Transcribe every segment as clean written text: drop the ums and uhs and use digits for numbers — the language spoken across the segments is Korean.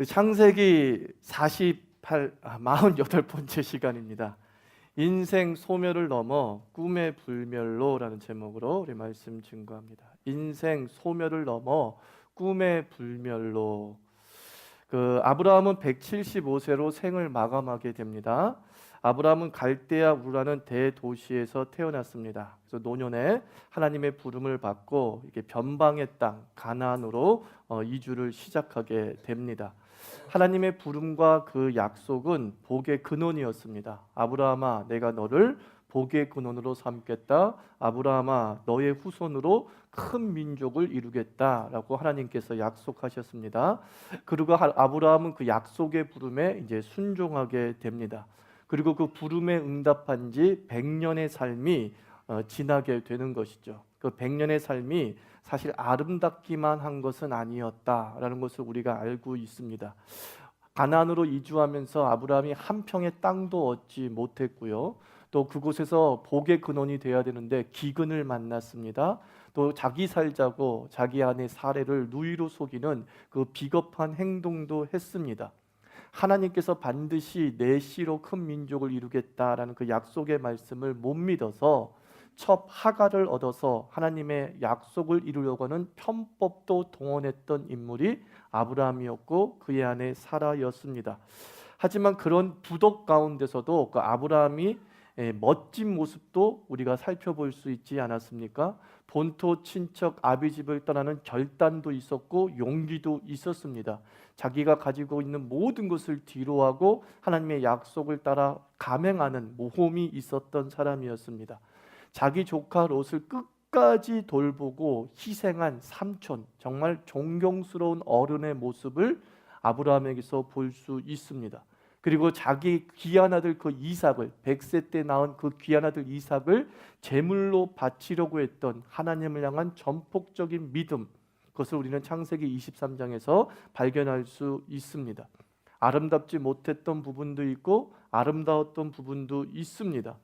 창세기 48번째 시간입니다. 인생 소멸을 넘어 꿈의 불멸로라는 제목으로 우리 말씀 증거합니다. 인생 소멸을 넘어 꿈의 불멸로. 아브라함은 175세로 생을 마감하게 됩니다. 아브라함은 갈대아 우라는 대도시에서 태어났습니다. 그래서 노년에 하나님의 부름을 받고 이게 변방의 땅 가나안으로 이주를 시작하게 됩니다. 하나님의 부름과 그 약속은 복의 근원이었습니다. 아브라함아, 내가 너를 복의 근원으로 삼겠다. 아브라함아, 너의 후손으로 큰 민족을 이루겠다라고 하나님께서 약속하셨습니다. 그리고 아브라함은 그 약속의 부름에 이제 순종하게 됩니다. 그리고 그 부름에 응답한 지 100년의 삶이 지나게 되는 것이죠. 그 100년의 삶이 사실 아름답기만 한 것은 아니었다라는 것을 우리가 알고 있습니다. 가나안으로 이주하면서 아브라함이 한 평의 땅도 얻지 못했고요. 또 그곳에서 복의 근원이 되어야 되는데 기근을 만났습니다. 또 자기 살자고 자기 아내 사례를 누이로 속이는 그 비겁한 행동도 했습니다. 하나님께서 반드시 내 씨로 큰 민족을 이루겠다라는 그 약속의 말씀을 못 믿어서 첩 하갈을 얻어서 하나님의 약속을 이루려고 하는 편법도 동원했던 인물이 아브라함이었고 그의 아내 사라였습니다. 하지만 그런 부덕 가운데서도 그 아브라함이 멋진 모습도 우리가 살펴볼 수 있지 않았습니까? 본토 친척 아비집을 떠나는 결단도 있었고 용기도 있었습니다. 자기가 가지고 있는 모든 것을 뒤로하고 하나님의 약속을 따라 감행하는 모험이 있었던 사람이었습니다. 자기 조카 롯을 끝까지 돌보고 희생한 삼촌, 정말 존경스러운 어른의 모습을 아브라함에게서 볼 수 있습니다. 그리고 자기 귀한 아들 그 이삭을 100세 때 낳은 그 귀한 아들 이삭을 제물로 바치려고 했던 하나님을 향한 전폭적인 믿음, 그것을 우리는 창세기 23장에서 발견할 수 있습니다. 아름답지 못했던 부분도 있고 아름다웠던 부분도 있습니다.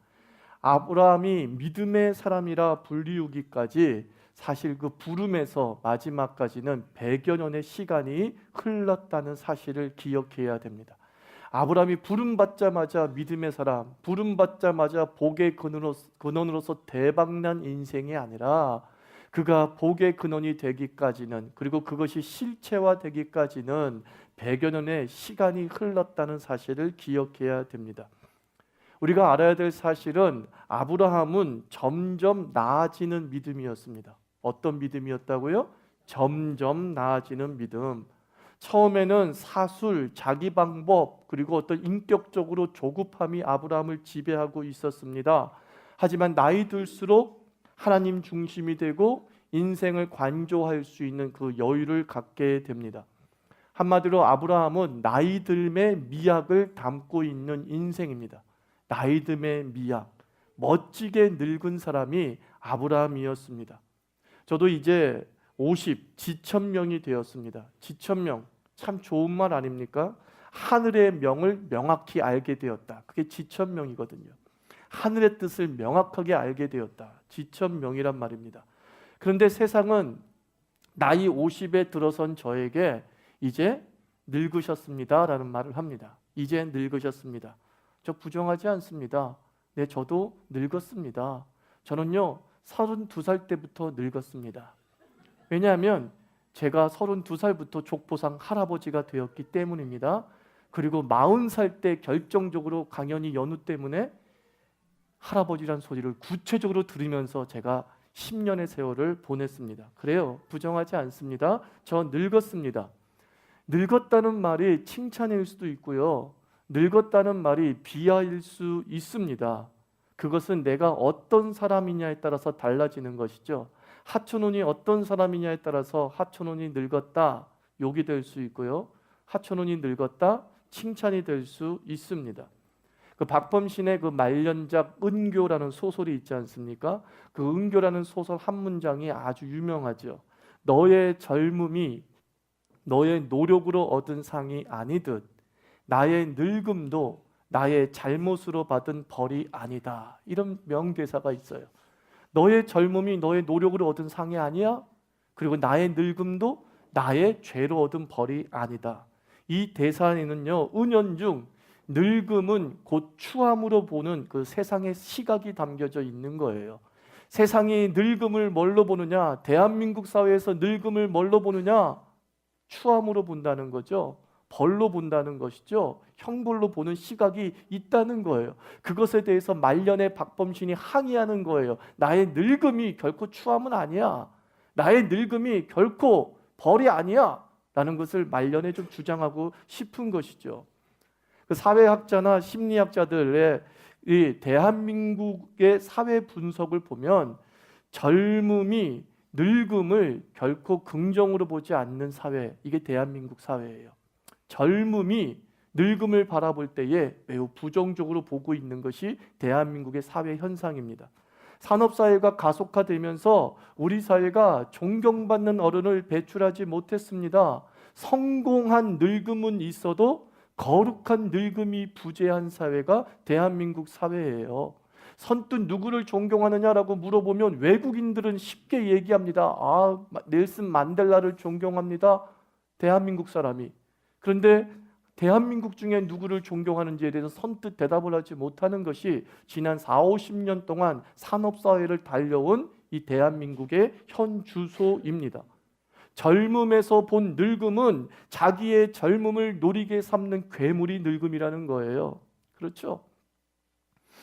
아브라함이 믿음의 사람이라 불리우기까지 사실 그 부름에서 마지막까지는 100여 년의 시간이 흘렀다는 사실을 기억해야 됩니다. 아브라함이 부름받자마자 믿음의 사람, 부름받자마자 복의 근원으로서 대박난 인생이 아니라 그가 복의 근원이 되기까지는, 그리고 그것이 실체화되기까지는 100여 년의 시간이 흘렀다는 사실을 기억해야 됩니다. 우리가 알아야 될 사실은 아브라함은 점점 나아지는 믿음이었습니다. 어떤 믿음이었다고요? 점점 나아지는 믿음. 처음에는 사술, 자기 방법, 그리고 어떤 인격적으로 조급함이 아브라함을 지배하고 있었습니다. 하지만 나이 들수록 하나님 중심이 되고 인생을 관조할 수 있는 그 여유를 갖게 됩니다. 한마디로 아브라함은 나이 듦의 미학을 담고 있는 인생입니다. 나이 듦의 미학, 멋지게 늙은 사람이 아브라함이었습니다. 저도 이제 50, 지천명이 되었습니다. 지천명, 참 좋은 말 아닙니까? 하늘의 명을 명확히 알게 되었다. 그게 지천명이거든요. 하늘의 뜻을 명확하게 알게 되었다. 지천명이란 말입니다. 그런데 세상은 나이 50에 들어선 저에게 이제 늙으셨습니다 라는 말을 합니다. 이제 늙으셨습니다. 저 부정하지 않습니다. 네, 저도 늙었습니다. 저는요 32살 때부터 늙었습니다. 왜냐하면 제가 32살부터 족보상 할아버지가 되었기 때문입니다. 그리고 40살 때 결정적으로 강연이 연우 때문에 할아버지란 소리를 구체적으로 들으면서 제가 10년의 세월을 보냈습니다. 그래요, 부정하지 않습니다. 저 늙었습니다. 늙었다는 말이 칭찬일 수도 있고요, 늙었다는 말이 비하일 수 있습니다. 그것은 내가 어떤 사람이냐에 따라서 달라지는 것이죠. 하천운이 어떤 사람이냐에 따라서 하천운이 늙었다 욕이 될 수 있고요, 하천운이 늙었다 칭찬이 될 수 있습니다. 그 박범신의 그 말년작 은교라는 소설이 있지 않습니까? 그 은교라는 소설 한 문장이 아주 유명하죠. 너의 젊음이 너의 노력으로 얻은 상이 아니듯 나의 늙음도 나의 잘못으로 받은 벌이 아니다. 이런 명대사가 있어요. 너의 젊음이 너의 노력으로 얻은 상이 아니야? 그리고 나의 늙음도 나의 죄로 얻은 벌이 아니다. 이 대사에는요, 은연중 늙음은 곧 추함으로 보는 그 세상의 시각이 담겨져 있는 거예요. 세상이 늙음을 뭘로 보느냐? 대한민국 사회에서 늙음을 뭘로 보느냐? 추함으로 본다는 거죠. 벌로 본다는 것이죠. 형벌로 보는 시각이 있다는 거예요. 그것에 대해서 말년에 박범신이 항의하는 거예요. 나의 늙음이 결코 추함은 아니야. 나의 늙음이 결코 벌이 아니야. 라는 것을 말년에 좀 주장하고 싶은 것이죠. 그 사회학자나 심리학자들의 이 대한민국의 사회 분석을 보면 젊음이 늙음을 결코 긍정으로 보지 않는 사회, 이게 대한민국 사회예요. 젊음이 늙음을 바라볼 때에 매우 부정적으로 보고 있는 것이 대한민국의 사회 현상입니다. 산업사회가 가속화되면서 우리 사회가 존경받는 어른을 배출하지 못했습니다. 성공한 늙음은 있어도 거룩한 늙음이 부재한 사회가 대한민국 사회예요. 선뜻 누구를 존경하느냐라고 물어보면 외국인들은 쉽게 얘기합니다. 넬슨 만델라를 존경합니다. 대한민국 사람이. 그런데 대한민국 중에 누구를 존경하는지에 대해서 선뜻 대답을 하지 못하는 것이 지난 4, 50년 동안 산업사회를 달려온 이 대한민국의 현 주소입니다. 젊음에서 본 늙음은 자기의 젊음을 노리게 삼는 괴물이 늙음이라는 거예요. 그렇죠?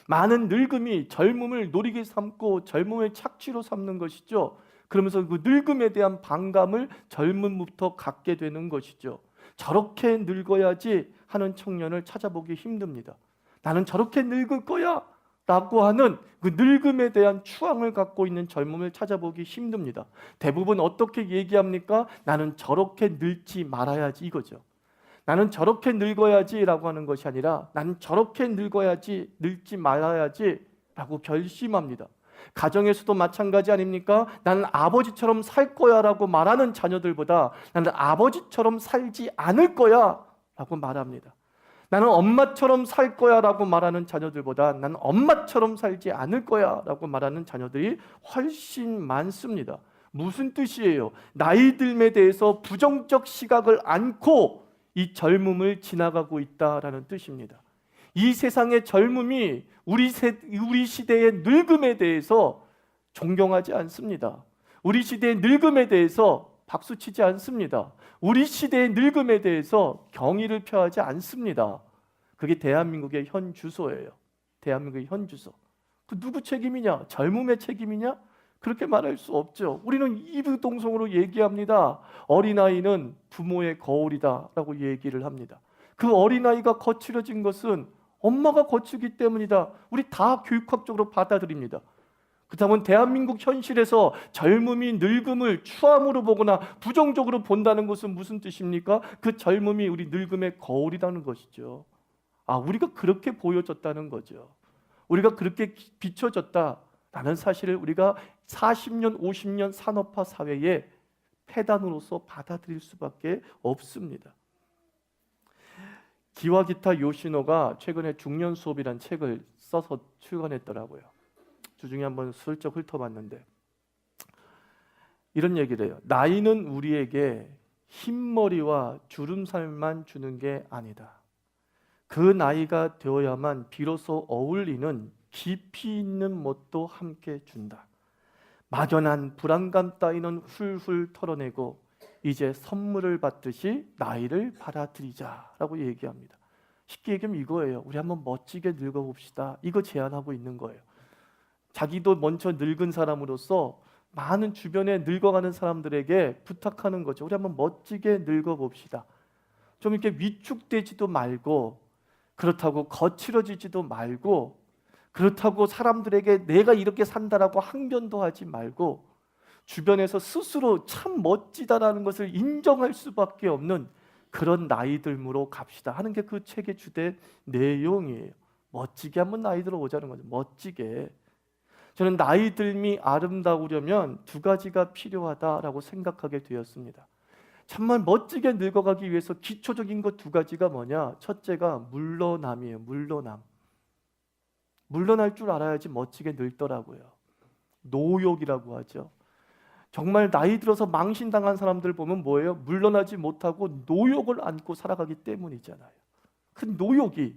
많은 늙음이 젊음을 노리게 삼고 젊음을 착취로 삼는 것이죠. 그러면서 그 늙음에 대한 반감을 젊음부터 갖게 되는 것이죠. 저렇게 늙어야지 하는 청년을 찾아보기 힘듭니다. 나는 저렇게 늙을 거야 라고 하는 그 늙음에 대한 추앙을 갖고 있는 젊음을 찾아보기 힘듭니다. 대부분 어떻게 얘기합니까? 나는 저렇게 늙지 말아야지 이거죠. 나는 저렇게 늙어야지 라고 하는 것이 아니라 나는 저렇게 늙어야지, 늙지 말아야지 라고 결심합니다. 가정에서도 마찬가지 아닙니까? 나는 아버지처럼 살 거야 라고 말하는 자녀들보다 나는 아버지처럼 살지 않을 거야 라고 말합니다. 나는 엄마처럼 살 거야 라고 말하는 자녀들보다 나는 엄마처럼 살지 않을 거야 라고 말하는 자녀들이 훨씬 많습니다. 무슨 뜻이에요? 나이 듦에 대해서 부정적 시각을 안고 이 젊음을 지나가고 있다라는 뜻입니다. 이 세상의 젊음이 우리 시대의 늙음에 대해서 존경하지 않습니다. 우리 시대의 늙음에 대해서 박수치지 않습니다. 우리 시대의 늙음에 대해서 경의를 표하지 않습니다. 그게 대한민국의 현 주소예요. 대한민국의 현 주소. 그 누구 책임이냐? 젊음의 책임이냐? 그렇게 말할 수 없죠. 우리는 이부동성으로 얘기합니다. 어린아이는 부모의 거울이다 라고 얘기를 합니다. 그 어린아이가 거칠어진 것은 엄마가 거치기 때문이다. 우리 다 교육학적으로 받아들입니다. 그렇다면 대한민국 현실에서 젊음이 늙음을 추함으로 보거나 부정적으로 본다는 것은 무슨 뜻입니까? 그 젊음이 우리 늙음의 거울이라는 것이죠. 우리가 그렇게 보여졌다는 거죠. 우리가 그렇게 비춰졌다라는 사실을 우리가 40년, 50년 산업화 사회의 폐단으로서 받아들일 수밖에 없습니다. 기와기타 요시노가 최근에 중년 수업이란 책을 써서 출간했더라고요. 주중에 한번 슬쩍 훑어봤는데 이런 얘기를 해요. 나이는 우리에게 흰머리와 주름살만 주는 게 아니다. 그 나이가 되어야만 비로소 어울리는 깊이 있는 멋도 함께 준다. 막연한 불안감 따위는 훌훌 털어내고 이제 선물을 받듯이 나이를 받아들이자라고 얘기합니다. 쉽게 얘기하면 이거예요. 우리 한번 멋지게 늙어봅시다. 이거 제안하고 있는 거예요. 자기도 먼저 늙은 사람으로서 많은 주변에 늙어가는 사람들에게 부탁하는 거죠. 우리 한번 멋지게 늙어봅시다. 좀 이렇게 위축되지도 말고 그렇다고 거칠어지지도 말고 그렇다고 사람들에게 내가 이렇게 산다라고 항변도 하지 말고 주변에서 스스로 참 멋지다라는 것을 인정할 수밖에 없는 그런 나이들므로 갑시다 하는 게 그 책의 주된 내용이에요. 멋지게 한번 나이 들어보자는 거죠. 멋지게. 저는 나이 듦이 아름다우려면 두 가지가 필요하다라고 생각하게 되었습니다. 정말 멋지게 늙어가기 위해서 기초적인 것 두 가지가 뭐냐? 첫째가 물러남이에요. 물러남. 물러날 줄 알아야지 멋지게 늙더라고요. 노욕이라고 하죠. 정말 나이 들어서 망신당한 사람들 보면 뭐예요? 물러나지 못하고 노욕을 안고 살아가기 때문이잖아요. 그 노욕이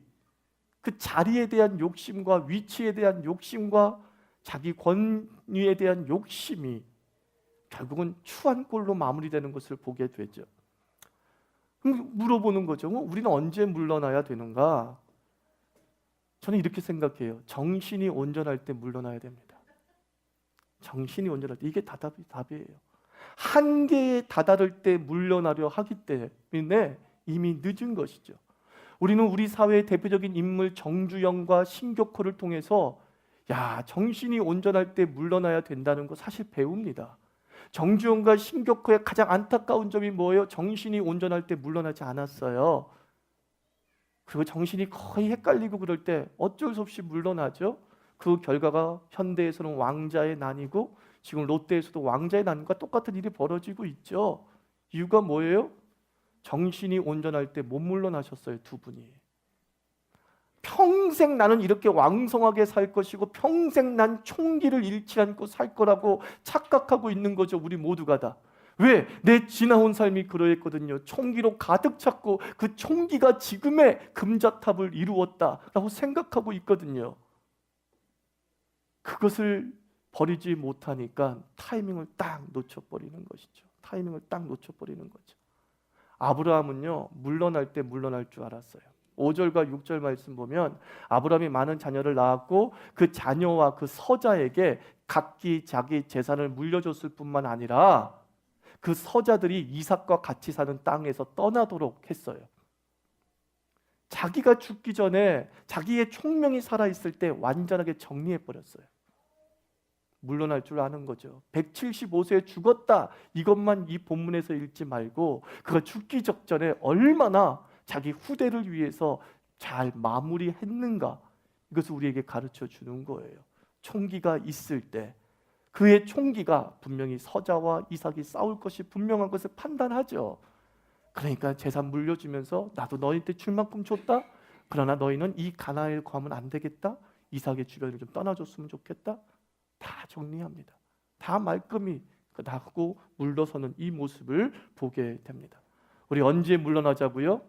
그 자리에 대한 욕심과 위치에 대한 욕심과 자기 권위에 대한 욕심이 결국은 추한 꼴로 마무리되는 것을 보게 되죠. 그럼 물어보는 거죠. 우리는 언제 물러나야 되는가? 저는 이렇게 생각해요. 정신이 온전할 때 물러나야 됩니다. 정신이 온전할 때. 이게 답이에요. 한계에 다다를 때 물러나려 하기 때문에 이미 늦은 것이죠. 우리는 우리 사회의 대표적인 인물 정주영과 신격호를 통해서 정신이 온전할 때 물러나야 된다는 거 사실 배웁니다. 정주영과 신격호의 가장 안타까운 점이 뭐예요? 정신이 온전할 때 물러나지 않았어요. 그리고 정신이 거의 헷갈리고 그럴 때 어쩔 수 없이 물러나죠. 그 결과가 현대에서는 왕자의 난이고 지금 롯데에서도 왕자의 난과 똑같은 일이 벌어지고 있죠. 이유가 뭐예요? 정신이 온전할 때 못 물러나셨어요, 두 분이. 평생 나는 이렇게 왕성하게 살 것이고 평생 난 총기를 잃지 않고 살 거라고 착각하고 있는 거죠, 우리 모두가 다. 왜? 내 지나온 삶이 그러했거든요. 총기로 가득 찼고 그 총기가 지금의 금자탑을 이루었다라고 생각하고 있거든요. 그것을 버리지 못하니까 타이밍을 딱 놓쳐버리는 것이죠. 타이밍을 딱 놓쳐버리는 거죠. 아브라함은요, 물러날 때 물러날 줄 알았어요. 5절과 6절 말씀 보면 아브라함이 많은 자녀를 낳았고 그 자녀와 그 서자에게 각기 자기 재산을 물려줬을 뿐만 아니라 그 서자들이 이삭과 같이 사는 땅에서 떠나도록 했어요. 자기가 죽기 전에 자기의 총명이 살아있을 때 완전하게 정리해버렸어요. 물러날 줄 아는 거죠. 175세에 죽었다, 이것만 이 본문에서 읽지 말고 그가 죽기 직전에 얼마나 자기 후대를 위해서 잘 마무리했는가, 이것을 우리에게 가르쳐 주는 거예요. 총기가 있을 때 그의 총기가 분명히 서자와 이삭이 싸울 것이 분명한 것을 판단하죠. 그러니까 재산 물려주면서 나도 너희한테 줄 만큼 줬다, 그러나 너희는 이 가나안을 구하면 안 되겠다, 이삭의 주변을 좀 떠나줬으면 좋겠다, 다 정리합니다. 다 말끔히 나고 물러서는 이 모습을 보게 됩니다. 우리 언제 물러나자고요?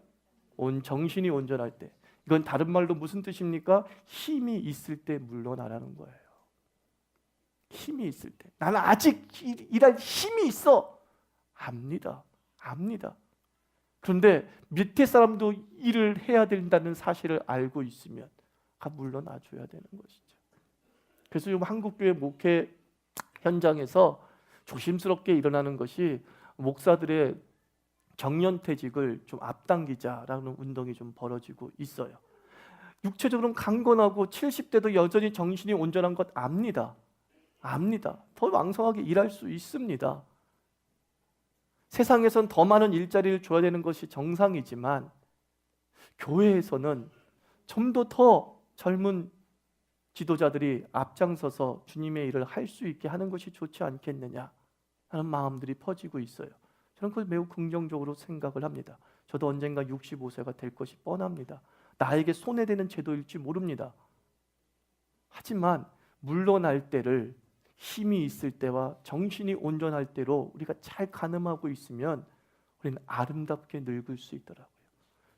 온 정신이 온전할 때. 이건 다른 말로 무슨 뜻입니까? 힘이 있을 때 물러나라는 거예요. 힘이 있을 때. 나는 아직 일할 힘이 있어. 압니다. 그런데 밑에 사람도 일을 해야 된다는 사실을 알고 있으면 물러나줘야 되는 것이죠. 그래서 지금 한국교회 목회 현장에서 조심스럽게 일어나는 것이 목사들의 정년퇴직을 좀 앞당기자라는 운동이 좀 벌어지고 있어요. 육체적으로는 강건하고 70대도 여전히 정신이 온전한 것 압니다. 더 왕성하게 일할 수 있습니다. 세상에선 더 많은 일자리를 줘야 되는 것이 정상이지만 교회에서는 좀 더 젊은 지도자들이 앞장서서 주님의 일을 할 수 있게 하는 것이 좋지 않겠느냐 하는 마음들이 퍼지고 있어요. 저는 그걸 매우 긍정적으로 생각을 합니다. 저도 언젠가 65세가 될 것이 뻔합니다. 나에게 손해되는 제도일지 모릅니다. 하지만 물러날 때를 힘이 있을 때와 정신이 온전할 때로 우리가 잘 가늠하고 있으면 우리는 아름답게 늙을 수 있더라고요.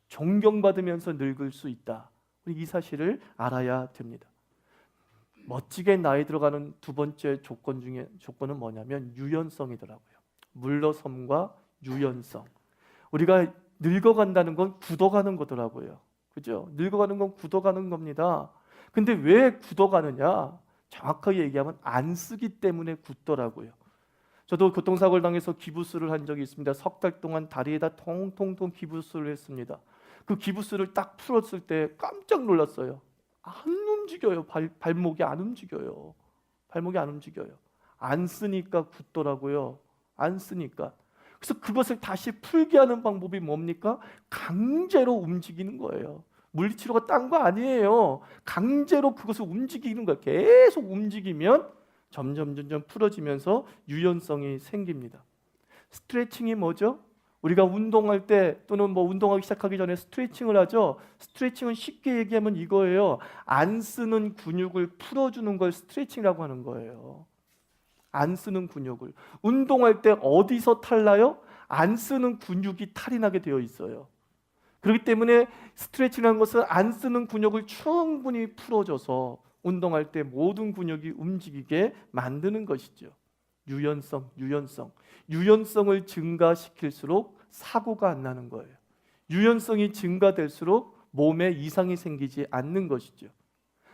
존경받으면서 늙을 수 있다. 우리 이 사실을 알아야 됩니다. 멋지게 나이 들어가는 두 번째 조건은 뭐냐면 유연성이더라고요. 물러섬과 유연성. 우리가 늙어간다는 건 굳어가는 거더라고요. 그죠? 늙어가는 건 굳어가는 겁니다. 근데 왜 굳어가느냐? 정확하게 얘기하면 안 쓰기 때문에 굳더라고요. 저도 교통사고를 당해서 기부스를 한 적이 있습니다. 석 달 동안 다리에다 통통통 기부스를 했습니다. 그 기부스를 딱 풀었을 때 깜짝 놀랐어요. 안 움직여요. 발목이 안 움직여요. 안 쓰니까 굳더라고요. 안 쓰니까. 그래서 그것을 다시 풀게 하는 방법이 뭡니까? 강제로 움직이는 거예요. 물리치료가 딴 거 아니에요. 강제로 그것을 움직이는 거예요. 계속 움직이면 점점 풀어지면서 유연성이 생깁니다. 스트레칭이 뭐죠? 우리가 운동할 때 또는 운동하기 시작하기 전에 스트레칭을 하죠. 스트레칭은 쉽게 얘기하면 이거예요. 안 쓰는 근육을 풀어주는 걸 스트레칭이라고 하는 거예요. 안 쓰는 근육을. 운동할 때 어디서 탈나요? 안 쓰는 근육이 탈이 나게 되어 있어요. 그렇기 때문에 스트레칭이라는 것은 안 쓰는 근육을 충분히 풀어줘서 운동할 때 모든 근육이 움직이게 만드는 것이죠. 유연성을 증가시킬수록 사고가 안 나는 거예요. 유연성이 증가될수록 몸에 이상이 생기지 않는 것이죠.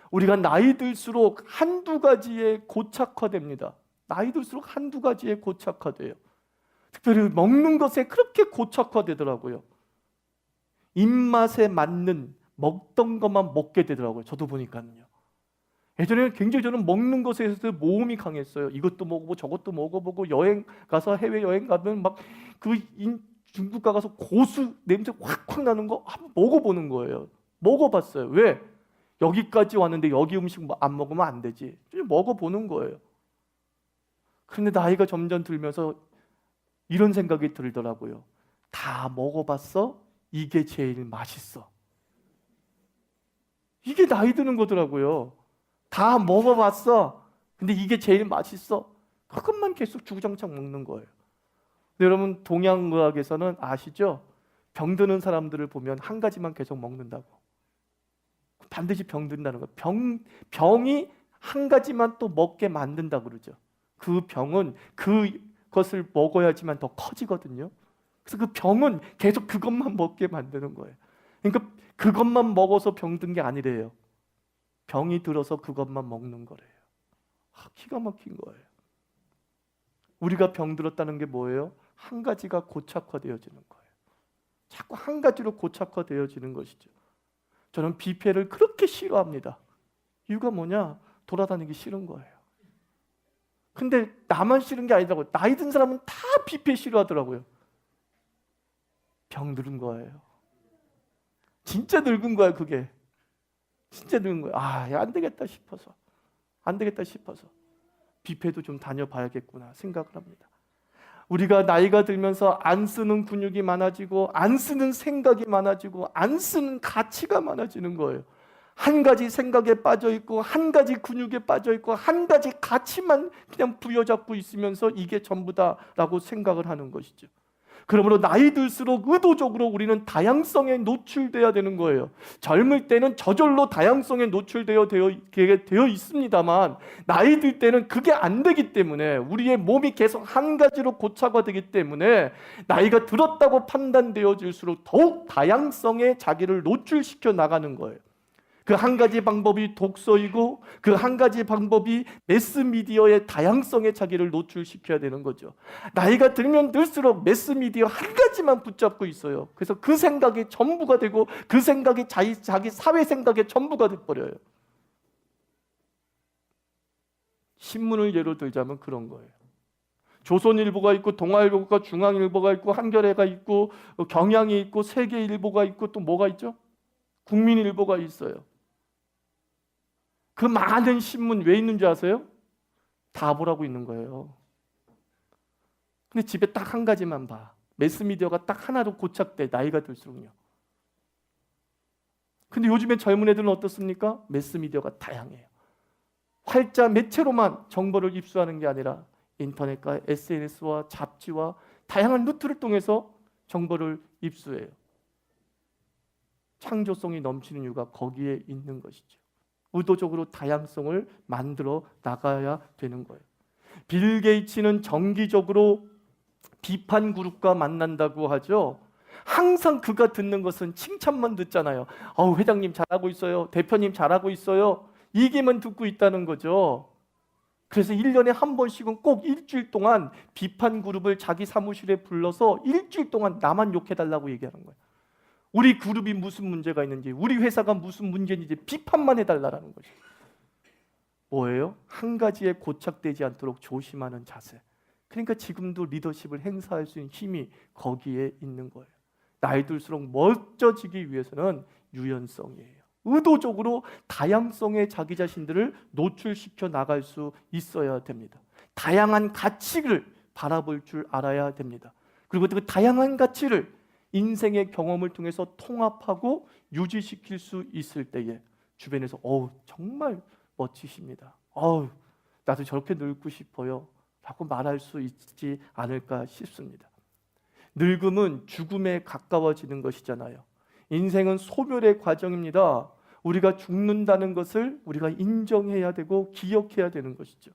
우리가 나이 들수록 한두 가지에 고착화됩니다. 나이 들수록 한두 가지에 고착화돼요. 특별히 먹는 것에 그렇게 고착화되더라고요. 입맛에 맞는 먹던 것만 먹게 되더라고요. 저도 보니까요. 예전에는 굉장히 저는 먹는 것에 있어서 모험이 강했어요. 이것도 먹어보고 저것도 먹어보고 여행 가서 해외여행 가면 막 중국 가서 고수 냄새 확확 나는 거 한번 먹어보는 거예요. 먹어봤어요. 왜? 여기까지 왔는데 여기 음식 안 먹으면 안 되지. 먹어보는 거예요. 그런데 나이가 점점 들면서 이런 생각이 들더라고요. 다 먹어봤어? 이게 제일 맛있어. 이게 나이 드는 거더라고요. 다 먹어봤어. 근데 이게 제일 맛있어. 그것만 계속 주구장창 먹는 거예요. 근데 여러분 동양의학에서는 아시죠? 병드는 사람들을 보면 한 가지만 계속 먹는다고. 반드시 병든다는 거예요. 병이 한 가지만 또 먹게 만든다고 그러죠. 그 병은 그것을 먹어야지만 더 커지거든요. 그래서 그 병은 계속 그것만 먹게 만드는 거예요. 그러니까 그것만 먹어서 병든 게 아니래요. 병이 들어서 그것만 먹는 거래요. 기가 막힌 거예요. 우리가 병들었다는 게 뭐예요? 한 가지가 고착화되어지는 거예요. 자꾸 한 가지로 고착화되어지는 것이죠. 저는 뷔페를 그렇게 싫어합니다. 이유가 뭐냐? 돌아다니기 싫은 거예요. 근데 나만 싫은 게 아니더라고요. 나이 든 사람은 다 뷔페 싫어하더라고요. 병들은 거예요. 진짜 늙은 거야 그게. 진짜 늙은 거야. 안 되겠다 싶어서 뷔페도 좀 다녀봐야겠구나 생각을 합니다. 우리가 나이가 들면서 안 쓰는 근육이 많아지고 안 쓰는 생각이 많아지고 안 쓰는 가치가 많아지는 거예요. 한 가지 생각에 빠져 있고 한 가지 근육에 빠져 있고 한 가지 가치만 그냥 부여잡고 있으면서 이게 전부다라고 생각을 하는 것이죠. 그러므로 나이 들수록 의도적으로 우리는 다양성에 노출돼야 되는 거예요. 젊을 때는 저절로 다양성에 노출되어 되어 있습니다만 나이 들 때는 그게 안 되기 때문에 우리의 몸이 계속 한 가지로 고착화되기 때문에 나이가 들었다고 판단되어질수록 더욱 다양성에 자기를 노출시켜 나가는 거예요. 그 한 가지 방법이 독서이고 그 한 가지 방법이 매스미디어의 다양성에 자기를 노출시켜야 되는 거죠. 나이가 들면 들수록 매스미디어 한 가지만 붙잡고 있어요. 그래서 그 생각이 전부가 되고 그 생각이 자기 사회 생각의 전부가 돼버려요. 신문을 예로 들자면 그런 거예요. 조선일보가 있고 동아일보가 중앙일보가 있고 한겨레가 있고 경향이 있고 세계일보가 있고 또 뭐가 있죠? 국민일보가 있어요. 그 많은 신문 왜 있는 줄 아세요? 다 보라고 있는 거예요. 근데 집에 딱 한 가지만 봐. 매스미디어가 딱 하나로 고착돼. 나이가 들수록요. 근데 요즘에 젊은 애들은 어떻습니까? 매스미디어가 다양해요. 활자 매체로만 정보를 입수하는 게 아니라 인터넷과 SNS와 잡지와 다양한 루트를 통해서 정보를 입수해요. 창조성이 넘치는 이유가 거기에 있는 것이죠. 의도적으로 다양성을 만들어 나가야 되는 거예요. 빌 게이츠는 정기적으로 비판 그룹과 만난다고 하죠. 항상 그가 듣는 것은 칭찬만 듣잖아요. 회장님 잘하고 있어요. 대표님 잘하고 있어요. 얘기만 듣고 있다는 거죠. 그래서 1년에 한 번씩은 꼭 일주일 동안 비판 그룹을 자기 사무실에 불러서 일주일 동안 나만 욕해달라고 얘기하는 거예요. 우리 그룹이 무슨 문제가 있는지, 우리 회사가 무슨 문제인지 비판만 해달라는 거죠. 뭐예요? 한 가지에 고착되지 않도록 조심하는 자세. 그러니까 지금도 리더십을 행사할 수 있는 힘이 거기에 있는 거예요. 나이 들수록 멋져지기 위해서는 유연성이에요. 의도적으로 다양성의 자기 자신들을 노출시켜 나갈 수 있어야 됩니다. 다양한 가치를 바라볼 줄 알아야 됩니다. 그리고 그 다양한 가치를 인생의 경험을 통해서 통합하고 유지시킬 수 있을 때에 주변에서 정말 멋지십니다. 나도 저렇게 늙고 싶어요. 라고 말할 수 있지 않을까 싶습니다. 늙음은 죽음에 가까워지는 것이잖아요. 인생은 소멸의 과정입니다. 우리가 죽는다는 것을 우리가 인정해야 되고 기억해야 되는 것이죠.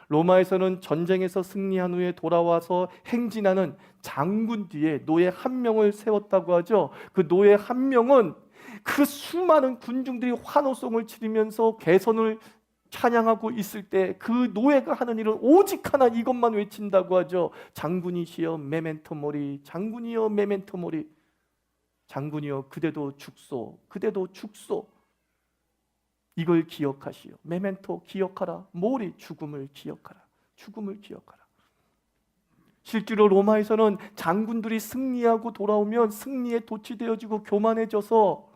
로마에서는 전쟁에서 승리한 후에 돌아와서 행진하는 장군 뒤에 노예 한 명을 세웠다고 하죠. 그 노예 한 명은 그 수많은 군중들이 환호성을 치르면서 개선을 찬양하고 있을 때 그 노예가 하는 일은 오직 하나 이것만 외친다고 하죠. 장군이시여 메멘토 모리, 장군이여 메멘토 모리, 장군이여 그대도 죽소, 그대도 죽소. 이걸 기억하시오. 메멘토 기억하라. 모리 죽음을 기억하라. 죽음을 기억하라. 실제로 로마에서는 장군들이 승리하고 돌아오면 승리에 도취되어지고 교만해져서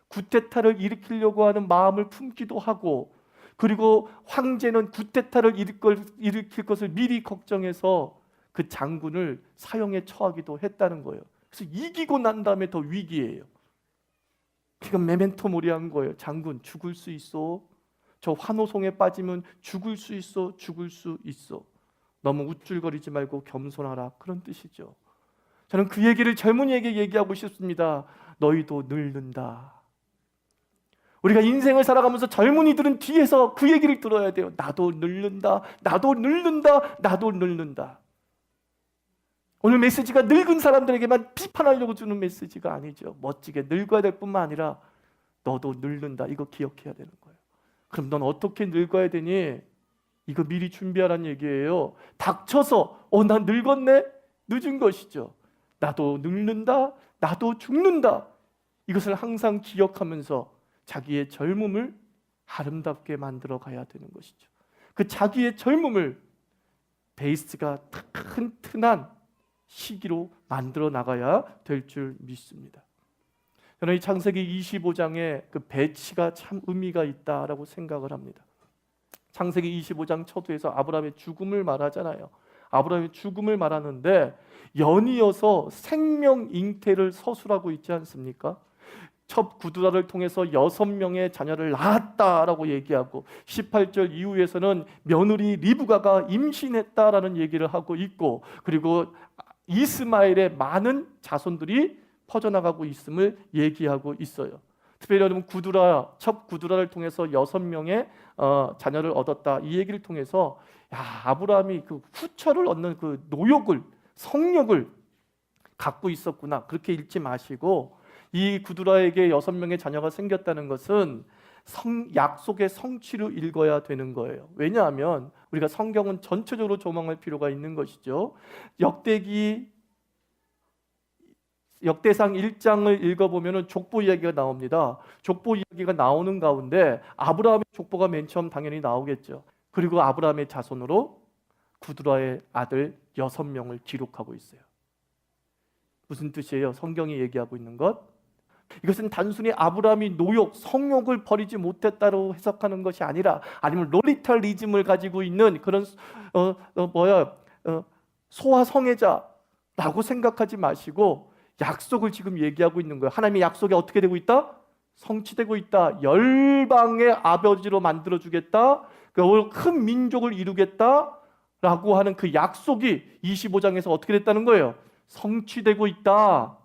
구테타를 일으키려고 하는 마음을 품기도 하고, 그리고 황제는 구테타를 일으킬 것을 미리 걱정해서 그 장군을 사형에 처하기도 했다는 거예요. 그래서 이기고 난 다음에 더 위기예요. 그러니까 메멘토 모리한 거예요. 장군 죽을 수 있어. 저 환호성에 빠지면 죽을 수 있어. 죽을 수 있어. 너무 우쭐거리지 말고 겸손하라. 그런 뜻이죠. 저는 그 얘기를 젊은이에게 얘기하고 싶습니다. 너희도 늙는다. 우리가 인생을 살아가면서 젊은이들은 뒤에서 그 얘기를 들어야 돼요. 나도 늙는다. 나도 늙는다. 나도 늙는다. 오늘 메시지가 늙은 사람들에게만 비판하려고 주는 메시지가 아니죠. 멋지게 늙어야 될 뿐만 아니라 너도 늙는다. 이거 기억해야 되는 거예요. 그럼 넌 어떻게 늙어야 되니? 이거 미리 준비하라는 얘기예요. 닥쳐서 난 늙었네? 늦은 것이죠. 나도 늙는다. 나도 죽는다. 이것을 항상 기억하면서 자기의 젊음을 아름답게 만들어 가야 되는 것이죠. 그 자기의 젊음을 베이스가 튼튼한 시기로 만들어 나가야 될 줄 믿습니다. 저는 이 창세기 25장의 그 배치가 참 의미가 있다라고 생각을 합니다. 창세기 25장 초두에서 아브라함의 죽음을 말하잖아요. 아브라함의 죽음을 말하는데 연이어서 생명 잉태를 서술하고 있지 않습니까? 첫 구두라를 통해서 6명의 자녀를 낳았다라고 얘기하고 18절 이후에서는 며느리 리브가가 임신했다라는 얘기를 하고 있고, 그리고 이스마엘의 많은 자손들이 퍼져나가고 있음을 얘기하고 있어요. 특별히 여러분 첫 구두라를 통해서 6명의 자녀를 얻었다, 이 얘기를 통해서 아브라함이 그 후처를 얻는 그 노욕을, 성욕을 갖고 있었구나, 그렇게 읽지 마시고 이 구두라에게 6명의 자녀가 생겼다는 것은 약속의 성취로 읽어야 되는 거예요. 왜냐하면 우리가 성경은 전체적으로 조망할 필요가 있는 것이죠. 역대상 1장을 읽어보면 족보 이야기가 나옵니다. 족보 이야기가 나오는 가운데 아브라함의 족보가 맨 처음 당연히 나오겠죠. 그리고 아브라함의 자손으로 구두라의 아들 6명을 기록하고 있어요. 무슨 뜻이에요? 성경이 얘기하고 있는 것, 이것은 단순히 아브라함이 노욕, 성욕을 버리지 못했다고 해석하는 것이 아니라, 아니면 로리탈리즘을 가지고 있는 그런 소아성애자라고 생각하지 마시고 약속을 지금 얘기하고 있는 거예요. 하나님의 약속이 어떻게 되고 있다? 성취되고 있다. 열방의 아버지로 만들어주겠다. 큰 민족을 이루겠다라고 하는 그 약속이 25장에서 어떻게 됐다는 거예요? 성취되고 있다.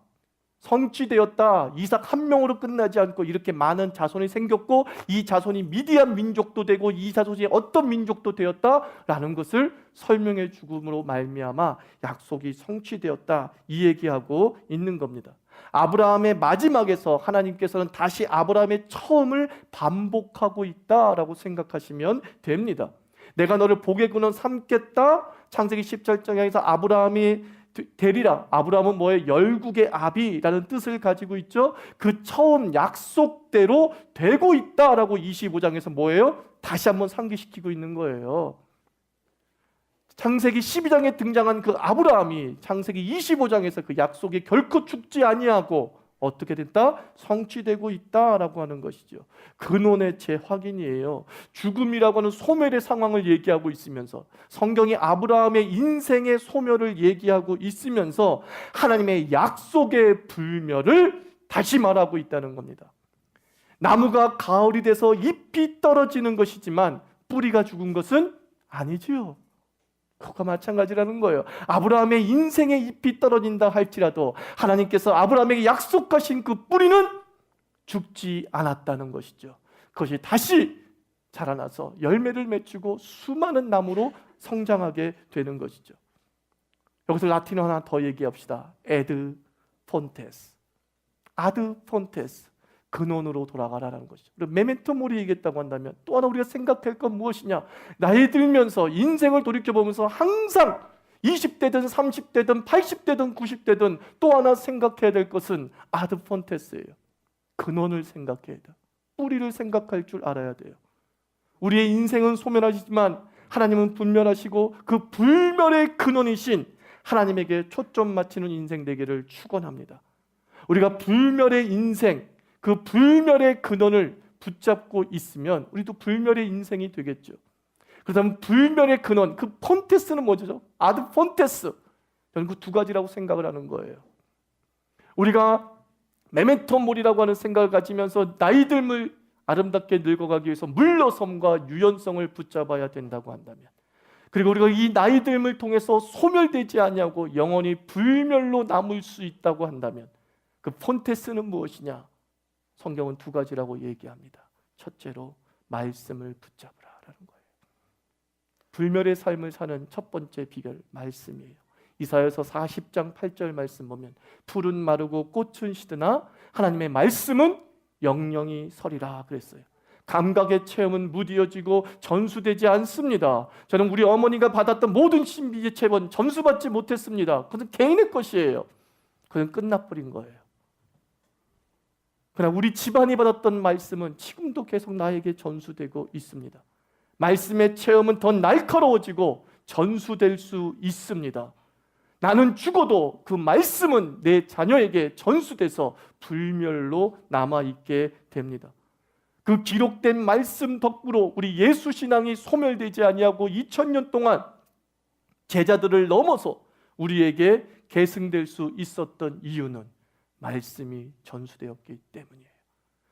성취되었다. 이삭 한 명으로 끝나지 않고 이렇게 많은 자손이 생겼고, 이 자손이 미디안 민족도 되고 이 자손이 어떤 민족도 되었다라는 것을 설명해 주금으로 말미암아 약속이 성취되었다, 이 얘기하고 있는 겁니다. 아브라함의 마지막에서 하나님께서는 다시 아브라함의 처음을 반복하고 있다라고 생각하시면 됩니다. 내가 너를 복의 근원 삼겠다. 창세기 17장에서 아브라함이 되리라. 아브라함은 뭐예요? 열국의 아비라는 뜻을 가지고 있죠. 그 처음 약속대로 되고 있다라고 25장에서 뭐예요? 다시 한번 상기시키고 있는 거예요. 창세기 12장에 등장한 그 아브라함이 창세기 25장에서 그 약속이 결코 죽지 아니하고 어떻게 됐다? 성취되고 있다라고 하는 것이죠. 근원의 재확인이에요. 죽음이라고 하는 소멸의 상황을 얘기하고 있으면서, 성경이 아브라함의 인생의 소멸을 얘기하고 있으면서 하나님의 약속의 불멸을 다시 말하고 있다는 겁니다. 나무가 가을이 돼서 잎이 떨어지는 것이지만 뿌리가 죽은 것은 아니지요. 그것과 마찬가지라는 거예요. 아브라함의 인생의 잎이 떨어진다 할지라도 하나님께서 아브라함에게 약속하신 그 뿌리는 죽지 않았다는 것이죠. 그것이 다시 자라나서 열매를 맺히고 수많은 나무로 성장하게 되는 것이죠. 여기서 라틴어 하나 더 얘기합시다. 에드 폰테스. 아드 폰테스. 근원으로 돌아가라는 것이죠. 그리고 메멘토 모리 얘기했다고 한다면 또 하나 우리가 생각할 건 무엇이냐? 나이 들면서 인생을 돌이켜보면서 항상 20대든 30대든 80대든 90대든 또 하나 생각해야 될 것은 아드 폰테스예요. 근원을 생각해야 돼요. 뿌리를 생각할 줄 알아야 돼요. 우리의 인생은 소멸하시지만 하나님은 불멸하시고 그 불멸의 근원이신 하나님에게 초점 맞추는 인생 되기를 축원합니다. 우리가 불멸의 인생, 그 불멸의 근원을 붙잡고 있으면 우리도 불멸의 인생이 되겠죠. 그렇다면 불멸의 근원, 그 폰테스는 뭐죠? 아드 폰테스. 저는 그 두 가지라고 생각을 하는 거예요. 우리가 메멘토 모리라고 하는 생각을 가지면서 나이듦을 아름답게 늙어가기 위해서 물러섬과 유연성을 붙잡아야 된다고 한다면, 그리고 우리가 이 나이듦을 통해서 소멸되지 않냐고 영원히 불멸로 남을 수 있다고 한다면 그 폰테스는 무엇이냐? 성경은 두 가지라고 얘기합니다. 첫째로 말씀을 붙잡으라라는 거예요. 불멸의 삶을 사는 첫 번째 비결 말씀이에요. 이사야서 40장 8절 말씀 보면 풀은 마르고 꽃은 시드나 하나님의 말씀은 영영이 서리라 그랬어요. 감각의 체험은 무뎌지고 전수되지 않습니다. 저는 우리 어머니가 받았던 모든 신비의 체험은 전수받지 못했습니다. 그것은 개인의 것이에요. 그건 끝나버린 거예요. 그러나 우리 집안이 받았던 말씀은 지금도 계속 나에게 전수되고 있습니다. 말씀의 체험은 더 날카로워지고 전수될 수 있습니다. 나는 죽어도 그 말씀은 내 자녀에게 전수돼서 불멸로 남아있게 됩니다. 그 기록된 말씀 덕분으로 우리 예수 신앙이 소멸되지 아니하고 2000년 동안 제자들을 넘어서 우리에게 계승될 수 있었던 이유는 말씀이 전수되었기 때문이에요.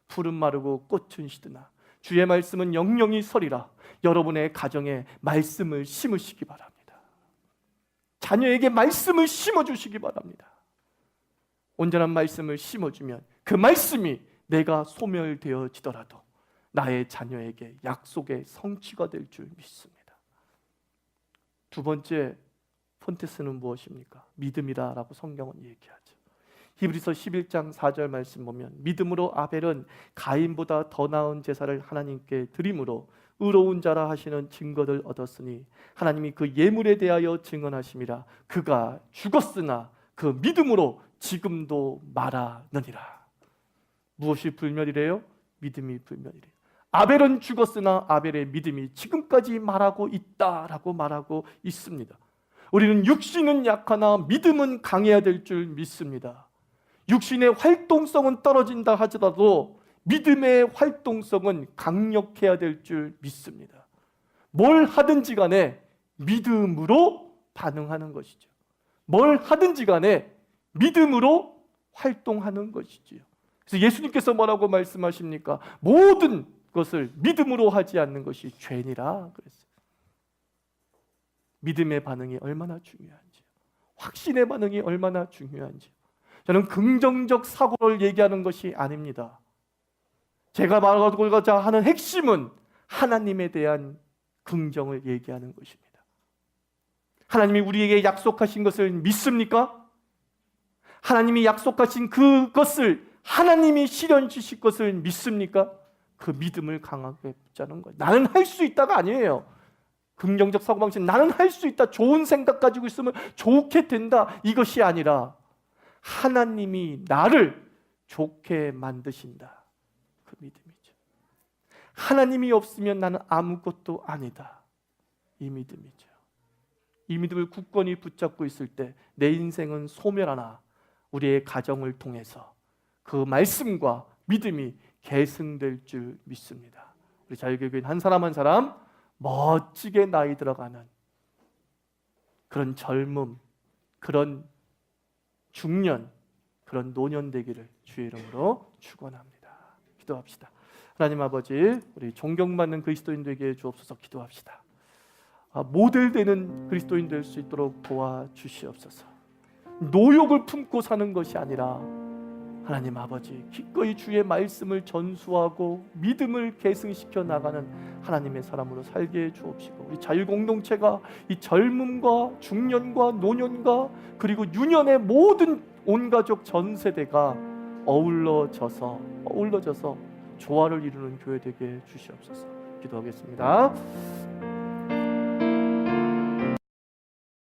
풀은 마르고 꽃은 시드나 주의 말씀은 영영이 서리라. 여러분의 가정에 말씀을 심으시기 바랍니다. 자녀에게 말씀을 심어주시기 바랍니다. 온전한 말씀을 심어주면 그 말씀이 내가 소멸되어지더라도 나의 자녀에게 약속의 성취가 될 줄 믿습니다. 두 번째 폰테스는 무엇입니까? 믿음이다라고 성경은 얘기하죠. 히브리서 11장 4절 말씀 보면 믿음으로 아벨은 가인보다 더 나은 제사를 하나님께 드림으로 의로운 자라 하시는 증거를 얻었으니 하나님이 그 예물에 대하여 증언하심이라. 그가 죽었으나 그 믿음으로 지금도 말하느니라. 무엇이 불멸이래요? 믿음이 불멸이래요. 아벨은 죽었으나 아벨의 믿음이 지금까지 말하고 있다라고 말하고 있습니다. 우리는 육신은 약하나 믿음은 강해야 될 줄 믿습니다. 육신의 활동성은 떨어진다 하더라도 믿음의 활동성은 강력해야 될 줄 믿습니다. 뭘 하든지 간에 믿음으로 반응하는 것이죠. 뭘 하든지 간에 믿음으로 활동하는 것이지요. 그래서 예수님께서 뭐라고 말씀하십니까? 모든 것을 믿음으로 하지 않는 것이 죄니라 그랬어요. 믿음의 반응이 얼마나 중요한지, 확신의 반응이 얼마나 중요한지. 저는 긍정적 사고를 얘기하는 것이 아닙니다. 제가 말하고자 하는 핵심은 하나님에 대한 긍정을 얘기하는 것입니다. 하나님이 우리에게 약속하신 것을 믿습니까? 하나님이 약속하신 그것을 하나님이 실현 주실 것을 믿습니까? 그 믿음을 강하게 붙자는 거예요. 나는 할 수 있다가 아니에요. 긍정적 사고방식, 나는 할 수 있다, 좋은 생각 가지고 있으면 좋게 된다, 이것이 아니라 하나님이 나를 좋게 만드신다, 그 믿음이죠. 하나님이 없으면 나는 아무것도 아니다, 이 믿음이죠. 이 믿음을 굳건히 붙잡고 있을 때 내 인생은 소멸하나 우리의 가정을 통해서 그 말씀과 믿음이 계승될 줄 믿습니다. 우리 자유교회인 한 사람 한 사람 멋지게 나이 들어가는 그런 젊음, 그런 중년, 그런 노년 되기를 주의 이름으로 축원합니다. 기도합시다. 하나님 아버지, 우리 존경받는 그리스도인 되게 주옵소서. 기도합시다. 모델되는 그리스도인 될 수 있도록 도와주시옵소서. 노욕을 품고 사는 것이 아니라 하나님 아버지 기꺼이 주의 말씀을 전수하고 믿음을 계승시켜 나가는 하나님의 사람으로 살게 해 주옵시고, 우리 자유공동체가 이 젊음과 중년과 노년과 그리고 유년의 모든 온가족 전 세대가 어울러져서 조화를 이루는 교회 되게 해 주시옵소서. 기도하겠습니다.